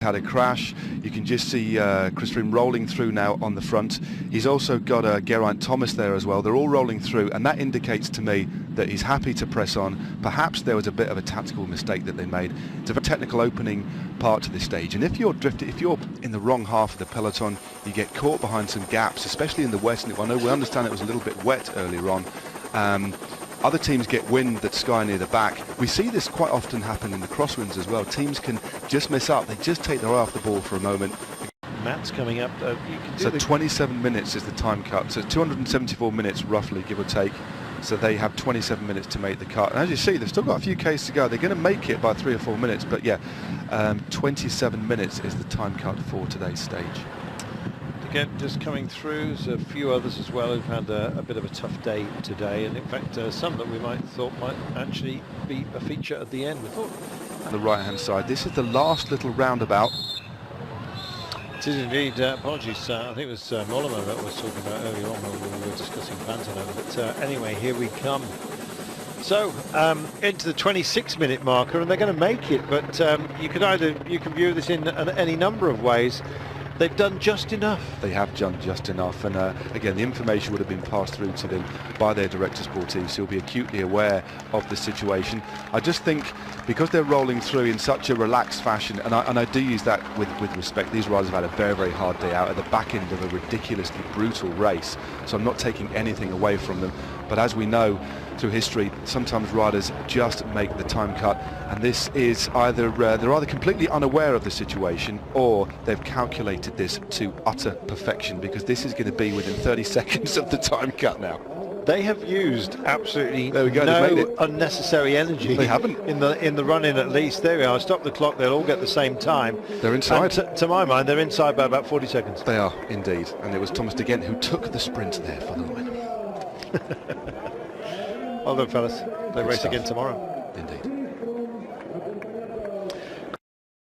Had a crash. You can just see Chris Froome rolling through now on the front. He's also got Geraint Thomas there as well. They're all rolling through, and that indicates to me that he's happy to press on. Perhaps there was a bit of a tactical mistake that they made. It's a very technical opening part to this stage, and if you're in the wrong half of the peloton, you get caught behind some gaps, especially in the west. And I know we understand it was a little bit wet earlier on. Other teams get wind that Sky near the back. We see this quite often happen in the crosswinds as well. Teams can just miss up. They just take their eye off the ball for a moment. Matt's coming up. You can do so 27 minutes is the time cut. So 274 minutes roughly, give or take. So they have 27 minutes to make the cut. And as you see, they've still got a few Ks to go. They're going to make it by 3 or 4 minutes. But yeah, 27 minutes is the time cut for today's stage. Again, just coming through, there's a few others as well who've had a bit of a tough day today, and in fact some that we thought might actually be a feature at the end. We thought on the right hand side, this is the last little roundabout. It is indeed. Apologies, I think it was Mollema that was talking about earlier on when we were discussing Pantano, but anyway, here we come. So into the 26-minute marker, and they're going to make it, but you can view this in any number of ways. They've done just enough. They have done just enough, and again, the information would have been passed through to them by their director sportif, so he'll be acutely aware of the situation. I just think because they're rolling through in such a relaxed fashion, and I do use that with respect, these riders have had a very, very hard day out at the back end of a ridiculously brutal race, so I'm not taking anything away from them. But as we know through history, sometimes riders just make the time cut, and this is either they're either completely unaware of the situation or they've calculated this to utter perfection, because this is going to be within 30 seconds of the time cut now. They have used absolutely no unnecessary energy. They haven't in the run-in, at least. There we are. Stop the clock. They'll all get the same time. They're inside. And to my mind, they're inside by about 40 seconds. They are indeed, and it was Thomas de Gendt who took the sprint there for the line. Well done, fellas. They race again tomorrow. Indeed.